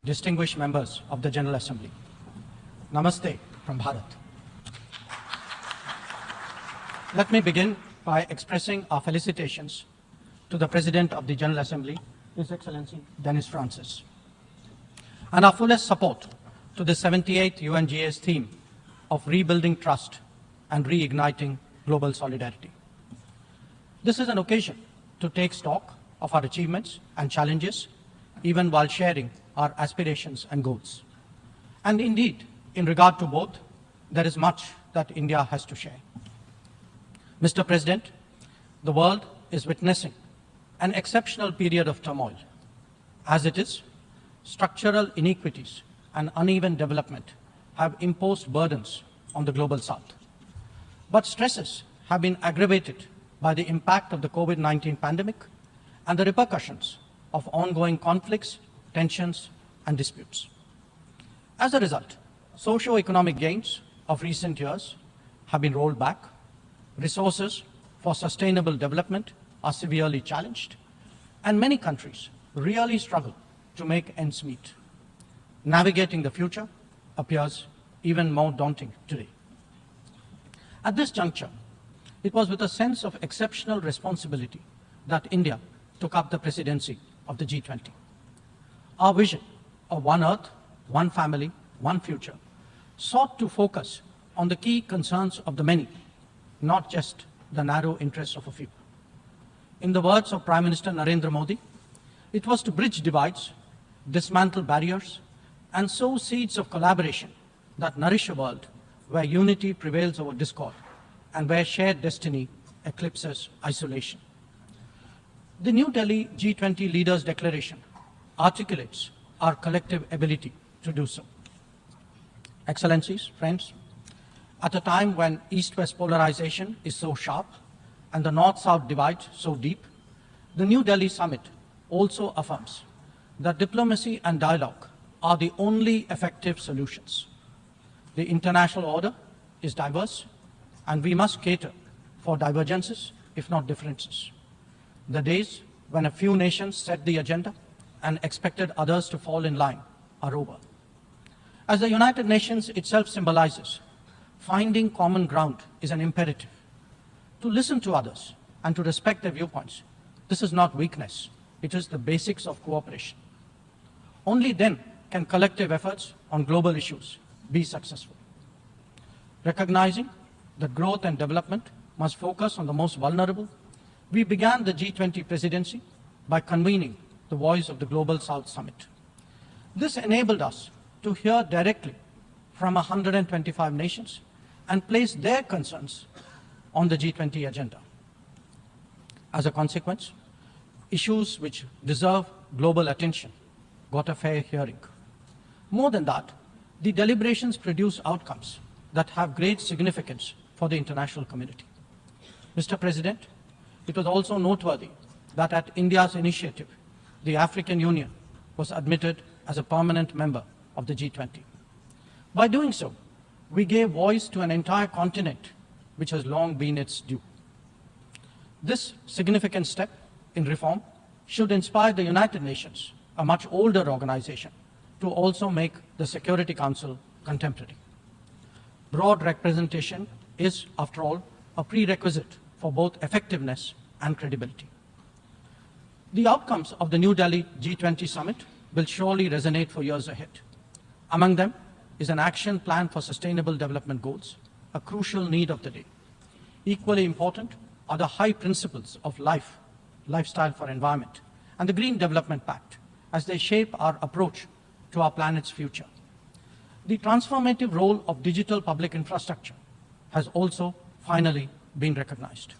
distinguished members of the General Assembly. Namaste from Bharat. Let me begin by expressing our felicitations to the President of the General Assembly, His Excellency Denis Francis, and our fullest support to the 78th UNGA's theme of rebuilding trust and reigniting global solidarity. This is an occasion to take stock of our achievements and challenges, even while sharing our aspirations and goals. And indeed, in regard to both, there is much that India has to share. Mr. President, the world is witnessing an exceptional period of turmoil. As it is, structural inequities and uneven development have imposed burdens on the global south. But stresses have been aggravated by the impact of the COVID-19 pandemic and the repercussions of ongoing conflicts, tensions, and disputes. As a result, socio-economic gains of recent years have been rolled back, resources for sustainable development are severely challenged, and many countries really struggle to make ends meet. Navigating the future appears even more daunting today. At this juncture, it was with a sense of exceptional responsibility that India took up the presidency of the G20. Our vision of one Earth, one family, one future sought to focus on the key concerns of the many, not just the narrow interests of a few. In the words of Prime Minister Narendra Modi, it was to bridge divides, dismantle barriers, and sow seeds of collaboration that nourish a world where unity prevails over discord and where shared destiny eclipses isolation. The New Delhi G20 Leaders' Declaration articulates our collective ability to do so. Excellencies, friends, at a time when East-West polarization is so sharp and the North-South divide so deep, the New Delhi Summit also affirms that diplomacy and dialogue are the only effective solutions. The international order is diverse, and we must cater for divergences, if not differences. The days when a few nations set the agenda and expected others to fall in line are over. As the United Nations itself symbolizes, finding common ground is an imperative. To listen to others and to respect their viewpoints, this is not weakness, it is the basics of cooperation. Only then can collective efforts on global issues be successful. Recognizing that growth and development must focus on the most vulnerable, we began the G20 presidency by convening the Voice of the Global South Summit. This enabled us to hear directly from 125 nations and place their concerns on the G20 agenda. As a consequence, issues which deserve global attention got a fair hearing. More than that, the deliberations produce outcomes that have great significance for the international community. Mr. President, it was also noteworthy that at India's initiative, the African Union was admitted as a permanent member of the G20. By doing so, we gave voice to an entire continent which has long been its due. This significant step in reform should inspire the United Nations, a much older organization, to also make the Security Council contemporary. Broad representation is, after all, a prerequisite for both effectiveness and credibility. The outcomes of the New Delhi G20 summit will surely resonate for years ahead. Among them is an action plan for sustainable development goals, a crucial need of the day. Equally important are the high principles of lifestyle for environment, and the Green Development Pact, as they shape our approach to our planet's future. The transformative role of digital public infrastructure has also finally been recognized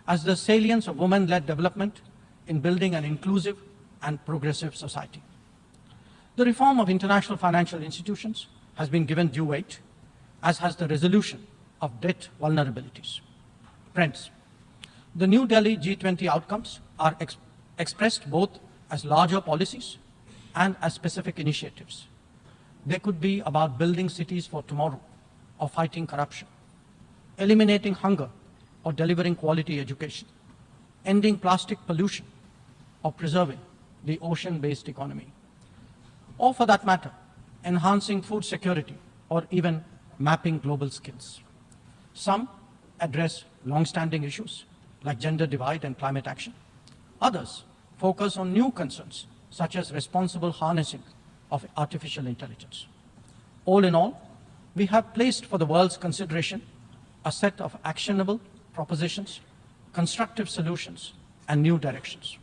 as the salience of women-led development in building an inclusive and progressive society. The reform of international financial institutions has been given due weight, as has the resolution of debt vulnerabilities. Friends, the New Delhi G20 outcomes are expressed both as larger policies and as specific initiatives. They could be about building cities for tomorrow, or fighting corruption, eliminating hunger, or delivering quality education, ending plastic pollution, or preserving the ocean-based economy. or for that matter, enhancing food security or even mapping global skills. Some address long-standing issues like gender divide and climate action. Others focus on new concerns such as responsible harnessing of artificial intelligence. All in all, we have placed for the world's consideration a set of actionable propositions, constructive solutions, and new directions.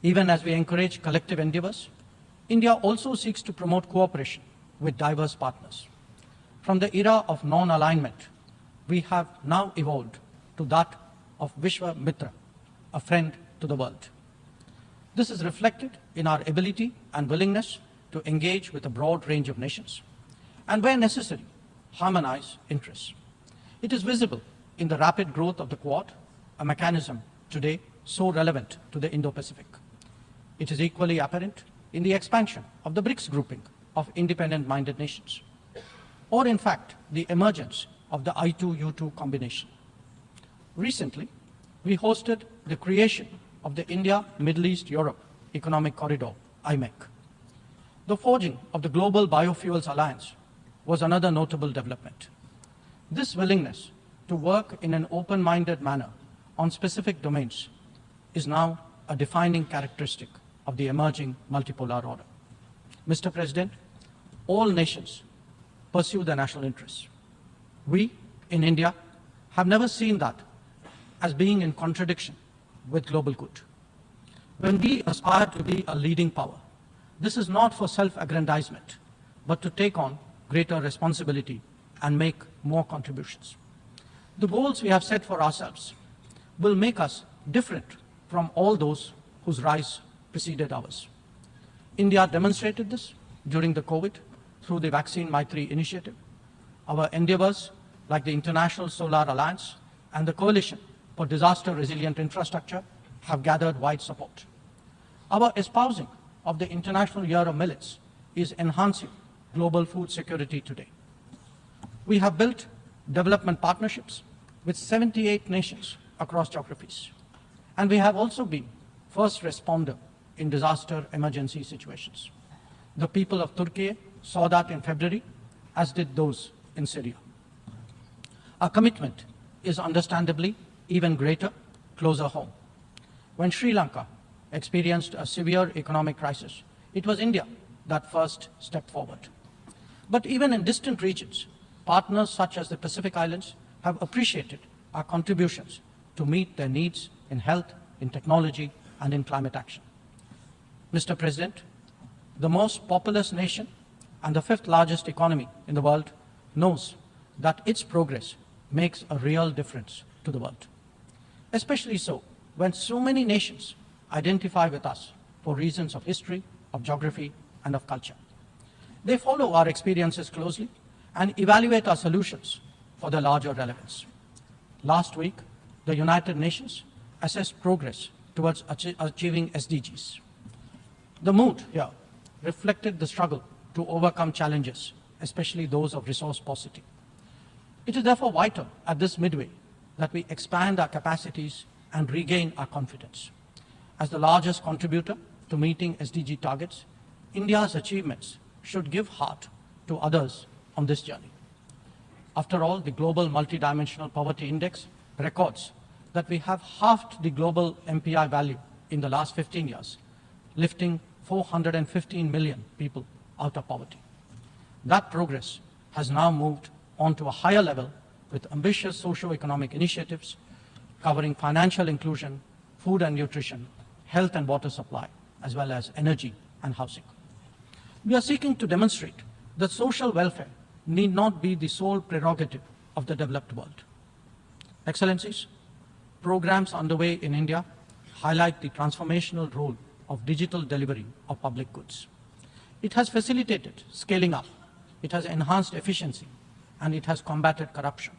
Even as we encourage collective endeavors, India also seeks to promote cooperation with diverse partners. From the era of non-alignment, we have now evolved to that of Vishwa Mitra, a friend to the world. This is reflected in our ability and willingness to engage with a broad range of nations, and where necessary, harmonize interests. It is visible in the rapid growth of the Quad, a mechanism today so relevant to the Indo-Pacific. It is equally apparent in the expansion of the BRICS grouping of independent-minded nations, or in fact, the emergence of the I2U2 combination. Recently, we hosted the creation of the India-Middle East-Europe Economic Corridor, IMEC. The forging of the Global Biofuels Alliance was another notable development. This willingness to work in an open-minded manner on specific domains is now a defining characteristic of the emerging multipolar order. Mr. President, all nations pursue their national interests. We, in India, have never seen that as being in contradiction with global good. When we aspire to be a leading power, this is not for self-aggrandizement, but to take on greater responsibility and make more contributions. The goals we have set for ourselves will make us different from all those whose rise preceded ours. India demonstrated this during the COVID through the Vaccine Maitri initiative. Our endeavors, like the International Solar Alliance and the Coalition for Disaster Resilient Infrastructure, have gathered wide support. Our espousing of the International Year of Millets is enhancing global food security today. We have built development partnerships with 78 nations across geographies. And we have also been first responder in disaster emergency situations. The people of Turkey saw that in February, as did those in Syria. Our commitment is understandably even greater closer home. When Sri Lanka experienced a severe economic crisis, it was India that first stepped forward. But even in distant regions, partners such as the Pacific Islands have appreciated our contributions to meet their needs in health, in technology, and in climate action. Mr. President, the most populous nation and the fifth largest economy in the world knows that its progress makes a real difference to the world. Especially so when so many nations identify with us for reasons of history, of geography, and of culture. They follow our experiences closely and evaluate our solutions for their larger relevance. Last week, the United Nations assessed progress towards achieving SDGs. The mood here reflected the struggle to overcome challenges, especially those of resource paucity. It is therefore vital at this midway that we expand our capacities and regain our confidence. As the largest contributor to meeting SDG targets, India's achievements should give heart to others on this journey. After all, the Global Multidimensional Poverty Index records that we have halved the global MPI value in the last 15 years, lifting 415 million people out of poverty. That progress has now moved on to a higher level with ambitious socio-economic initiatives covering financial inclusion, food and nutrition, health and water supply, as well as energy and housing. We are seeking to demonstrate that social welfare need not be the sole prerogative of the developed world. Excellencies, programs underway in India highlight the transformational role of digital delivery of public goods. It has facilitated scaling up, it has enhanced efficiency, and it has combated corruption.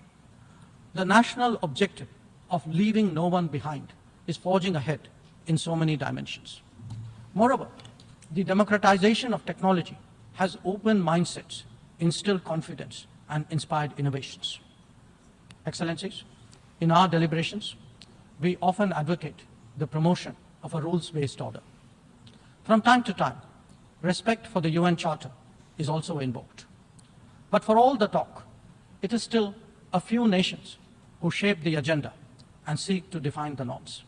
The national objective of leaving no one behind is forging ahead in so many dimensions. Moreover, the democratization of technology has opened mindsets, instilled confidence, and inspired innovations. Excellencies, in our deliberations, we often advocate the promotion of a rules-based order. From time to time, respect for the UN Charter is also invoked. But for all the talk, it is still a few nations who shape the agenda and seek to define the norms.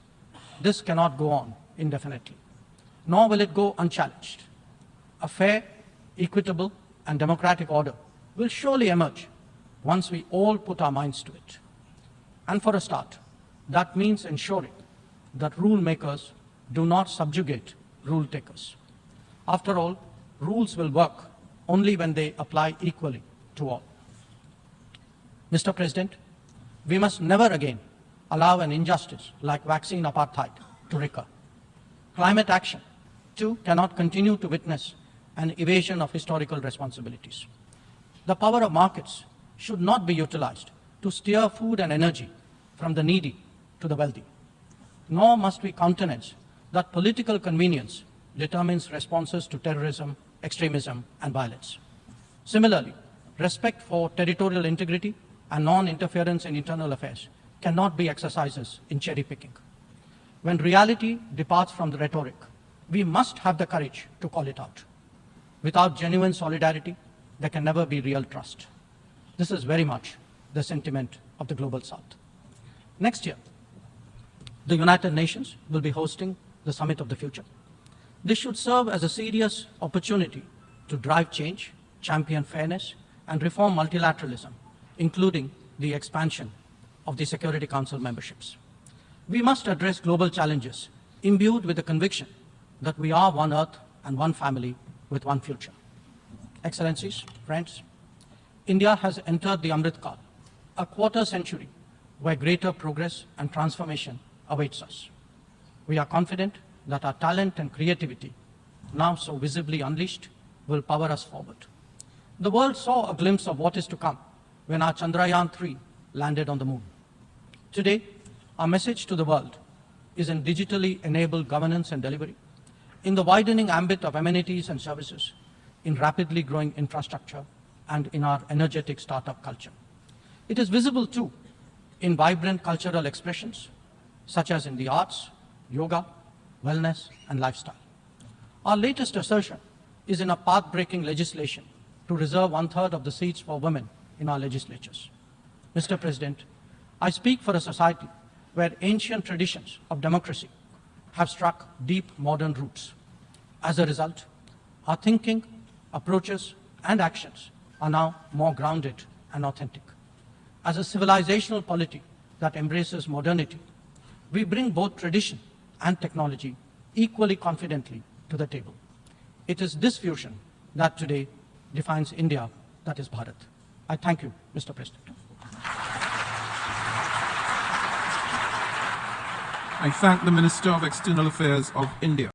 This cannot go on indefinitely, nor will it go unchallenged. A fair, equitable, and democratic order will surely emerge once we all put our minds to it. And for a start, that means ensuring that rule makers do not subjugate rule takers. After all, rules will work only when they apply equally to all. Mr. President, we must never again allow an injustice like vaccine apartheid to recur. Climate action, too, cannot continue to witness an evasion of historical responsibilities. The power of markets should not be utilized to steer food and energy from the needy to the wealthy. Nor must we countenance that political convenience determines responses to terrorism, extremism, and violence. Similarly, respect for territorial integrity and non-interference in internal affairs cannot be exercises in cherry-picking. When reality departs from the rhetoric, we must have the courage to call it out. Without genuine solidarity, there can never be real trust. This is very much the sentiment of the Global South. Next year, the United Nations will be hosting the Summit of the Future. This should serve as a serious opportunity to drive change, champion fairness, and reform multilateralism, including the expansion of the Security Council memberships. We must address global challenges imbued with the conviction that we are one Earth and one family with one future. Excellencies, friends, India has entered the Amrit Kaal, a quarter century where greater progress and transformation awaits us. We are confident that our talent and creativity, now so visibly unleashed, will power us forward. The world saw a glimpse of what is to come when our Chandrayaan-3 landed on the moon. Today, our message to the world is in digitally enabled governance and delivery, in the widening ambit of amenities and services, in rapidly growing infrastructure, and in our energetic startup culture. It is visible too in vibrant cultural expressions, such as in the arts, yoga, wellness, and lifestyle. Our latest assertion is in a path-breaking legislation to reserve 1/3 of the seats for women in our legislatures. Mr. President, I speak for a society where ancient traditions of democracy have struck deep modern roots. As a result, our thinking, approaches, and actions are now more grounded and authentic. As a civilizational polity that embraces modernity, we bring both tradition and technology equally confidently to the table. It is this fusion that today defines India, that is Bharat. I thank you, Mr. President. I thank the Minister of External Affairs of India.